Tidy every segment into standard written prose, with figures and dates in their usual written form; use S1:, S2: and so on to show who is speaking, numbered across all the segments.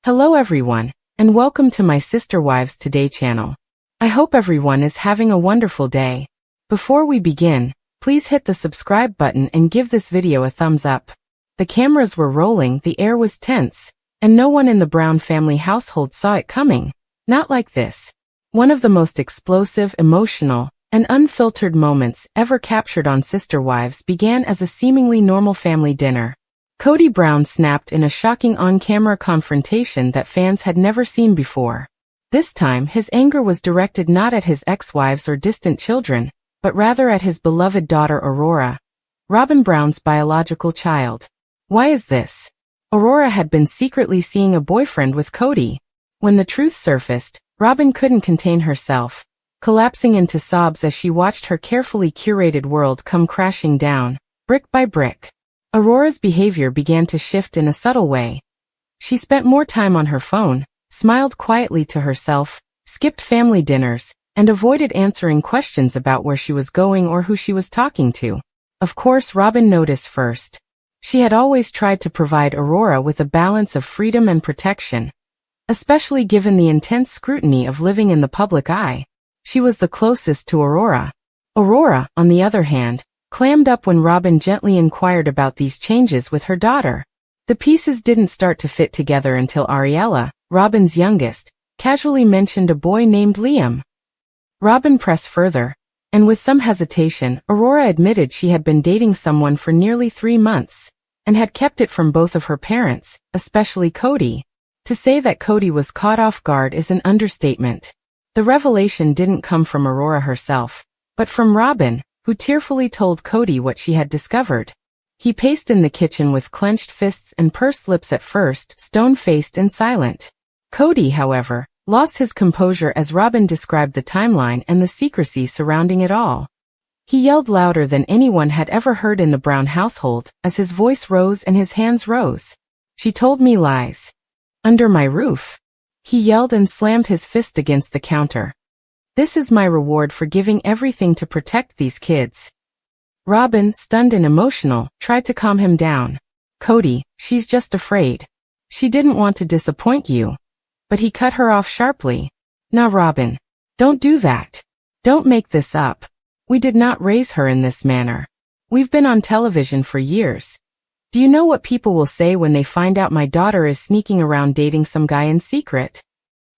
S1: Hello everyone, and welcome to my Sister Wives Today channel. I hope everyone is having a wonderful day. Before we begin, please hit the subscribe button and give this video a thumbs up. The cameras were rolling, the air was tense, and no one in the Brown family household saw it coming. Not like this. One of the most explosive, emotional, and unfiltered moments ever captured on Sister Wives began as a seemingly normal family dinner. Kody Brown snapped in a shocking on-camera confrontation that fans had never seen before. This time, his anger was directed not at his ex-wives or distant children, but rather at his beloved daughter Aurora, Robyn Brown's biological child. Why is this? Aurora had been secretly seeing a boyfriend with Kody. When the truth surfaced, Robyn couldn't contain herself, collapsing into sobs as she watched her carefully curated world come crashing down, brick by brick. Aurora's behavior began to shift in a subtle way. She spent more time on her phone, smiled quietly to herself, skipped family dinners, and avoided answering questions about where she was going or who she was talking to. Of course, Robyn noticed first. She had always tried to provide Aurora with a balance of freedom and protection, especially given the intense scrutiny of living in the public eye. She was the closest to Aurora. Aurora, on the other hand, clammed up when Robyn gently inquired about these changes with her daughter. The pieces didn't start to fit together until Ariella, Robyn's youngest, casually mentioned a boy named Liam. Robyn pressed further, and with some hesitation, Aurora admitted she had been dating someone for nearly 3 months, and had kept it from both of her parents, especially Kody. To say that Kody was caught off guard is an understatement. The revelation didn't come from Aurora herself, but from Robyn, who tearfully told Kody what she had discovered. He paced in the kitchen with clenched fists and pursed lips, at first stone-faced and silent. Kody, however, lost his composure as Robyn described the timeline and the secrecy surrounding it all. He yelled louder than anyone had ever heard in the Brown household, as his voice rose and his hands rose. "She told me lies. Under my roof." He yelled and slammed his fist against the counter. "This is my reward for giving everything to protect these kids." Robyn, stunned and emotional, tried to calm him down. "Kody, she's just afraid. She didn't want to disappoint you." But he cut her off sharply. "Nah, Robyn. Don't do that. Don't make this up. We did not raise her in this manner. We've been on television for years. Do you know what people will say when they find out my daughter is sneaking around dating some guy in secret?"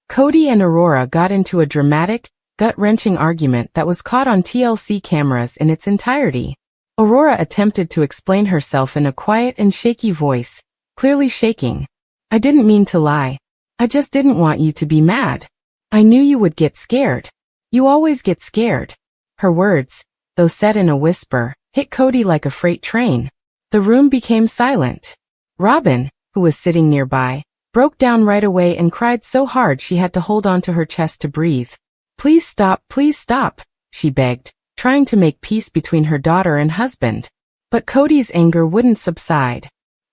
S1: Kody and Aurora got into a dramatic, gut-wrenching argument that was caught on TLC cameras in its entirety. Aurora attempted to explain herself in a quiet and shaky voice, clearly shaking. "I didn't mean to lie. I just didn't want you to be mad. I knew you would get scared. You always get scared." Her words, though said in a whisper, hit Kody like a freight train. The room became silent. Robyn, who was sitting nearby, broke down right away and cried so hard she had to hold onto her chest to breathe. Please stop, she begged, trying to make peace between her daughter and husband. But Kody's anger wouldn't subside.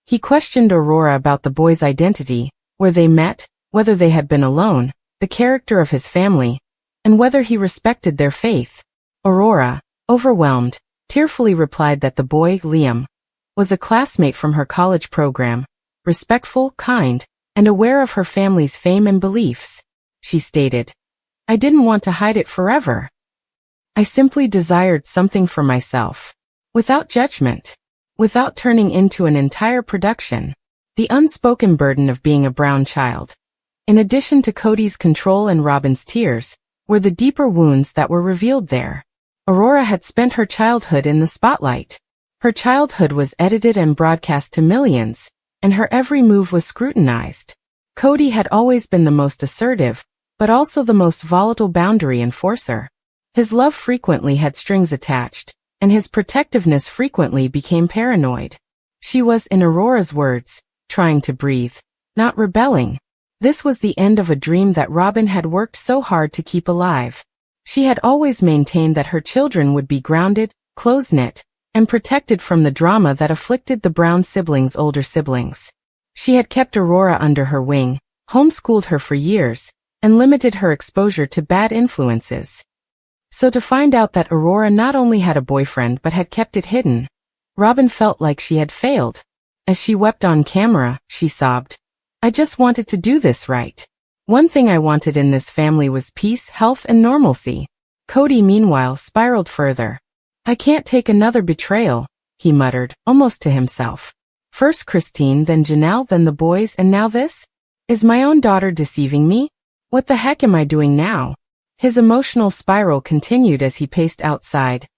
S1: He questioned Aurora about the boy's identity, where they met, whether they had been alone, the character of his family, and whether he respected their faith. Aurora, overwhelmed, tearfully replied that the boy, Liam, was a classmate from her college program, respectful, kind, and aware of her family's fame and beliefs. She stated, "I didn't want to hide it forever. I simply desired something for myself. Without judgment. Without turning into an entire production." The unspoken burden of being a Brown child, in addition to Kody's control and Robyn's tears, were the deeper wounds that were revealed there. Aurora had spent her childhood in the spotlight. Her childhood was edited and broadcast to millions, and her every move was scrutinized. Kody had always been the most assertive, but also the most volatile boundary enforcer. His love frequently had strings attached, and his protectiveness frequently became paranoid. She was, in Aurora's words, trying to breathe, not rebelling. This was the end of a dream that Robyn had worked so hard to keep alive. She had always maintained that her children would be grounded, close-knit, and protected from the drama that afflicted the Brown siblings' older siblings. She had kept Aurora under her wing, homeschooled her for years, and limited her exposure to bad influences. So to find out that Aurora not only had a boyfriend but had kept it hidden, Robyn felt like she had failed. As she wept on camera, she sobbed, I just wanted to do this right. One thing I wanted in this family was peace, health, and normalcy. Kody, meanwhile, spiraled further. I can't take another betrayal, he muttered, almost to himself. First Christine, then Janelle, then the boys, and now this? Is my own daughter deceiving me? What the heck am I doing now? His emotional spiral continued as he paced outside,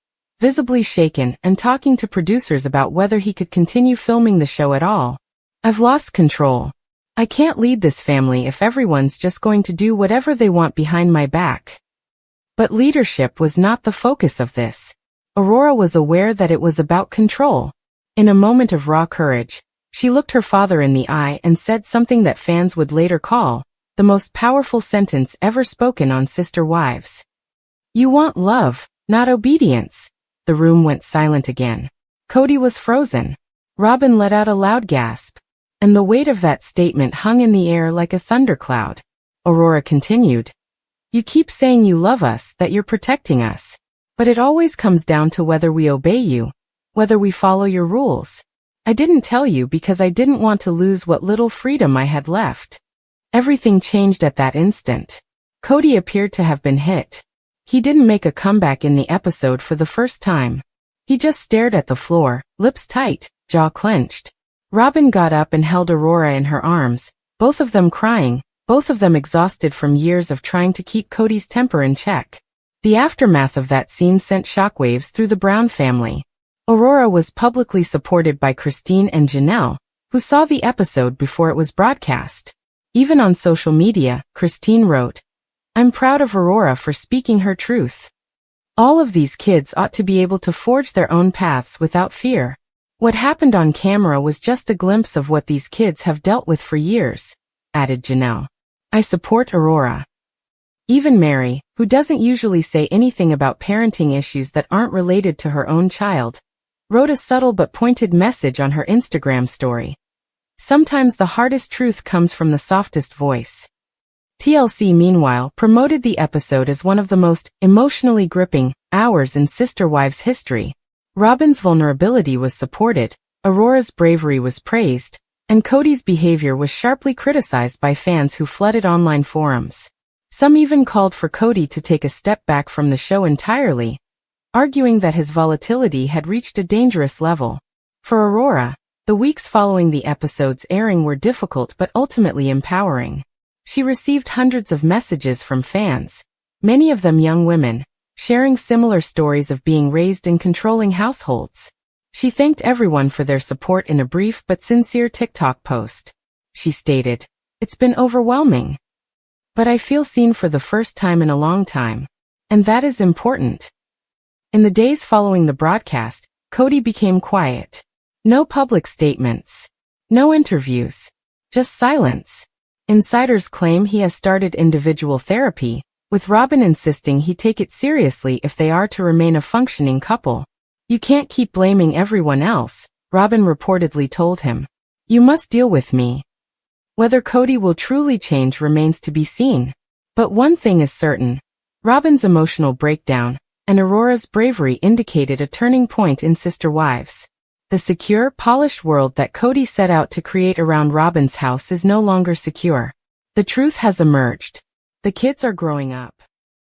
S1: visibly shaken and talking to producers about whether he could continue filming the show at all. I've lost control. I can't lead this family if everyone's just going to do whatever they want behind my back. But leadership was not the focus of this. Aurora was aware that it was about control. In a moment of raw courage, she looked her father in the eye and said something that fans would later call the most powerful sentence ever spoken on Sister Wives. You want love, not obedience. The room went silent again. Kody was frozen. Robyn let out a loud gasp, and the weight of that statement hung in the air like a thundercloud. Aurora continued. You keep saying you love us, that you're protecting us. But it always comes down to whether we obey you, whether we follow your rules. I didn't tell you because I didn't want to lose what little freedom I had left. Everything changed at that instant. Kody appeared to have been hit. He didn't make a comeback in the episode for the first time. He just stared at the floor, lips tight, jaw clenched. Robyn got up and held Aurora in her arms, both of them crying, both of them exhausted from years of trying to keep Kody's temper in check. The aftermath of that scene sent shockwaves through the Brown family. Aurora was publicly supported by Christine and Janelle, who saw the episode before it was broadcast. Even on social media, Christine wrote, I'm proud of Aurora for speaking her truth. All of these kids ought to be able to forge their own paths without fear. What happened on camera was just a glimpse of what these kids have dealt with for years, added Janelle. I support Aurora. Even Mary, who doesn't usually say anything about parenting issues that aren't related to her own child, wrote a subtle but pointed message on her Instagram story. Sometimes the hardest truth comes from the softest voice. TLC, meanwhile, promoted the episode as one of the most emotionally gripping hours in Sister Wives history. Robyn's vulnerability was supported, Aurora's bravery was praised, and Kody's behavior was sharply criticized by fans who flooded online forums. Some even called for Kody to take a step back from the show entirely, arguing that his volatility had reached a dangerous level. For Aurora, the weeks following the episode's airing were difficult but ultimately empowering. She received hundreds of messages from fans, many of them young women, sharing similar stories of being raised in controlling households. She thanked everyone for their support in a brief but sincere TikTok post. She stated, It's been overwhelming. But I feel seen for the first time in a long time. And that is important. In the days following the broadcast, Kody became quiet. No public statements. No interviews. Just silence. Insiders claim he has started individual therapy, with Robyn insisting he take it seriously if they are to remain a functioning couple. You can't keep blaming everyone else, Robyn reportedly told him. You must deal with me. Whether Kody will truly change remains to be seen. But one thing is certain. Robyn's emotional breakdown and Aurora's bravery indicated a turning point in Sister Wives. The secure, polished world that Kody set out to create around Robyn's house is no longer secure. The truth has emerged. The kids are growing up.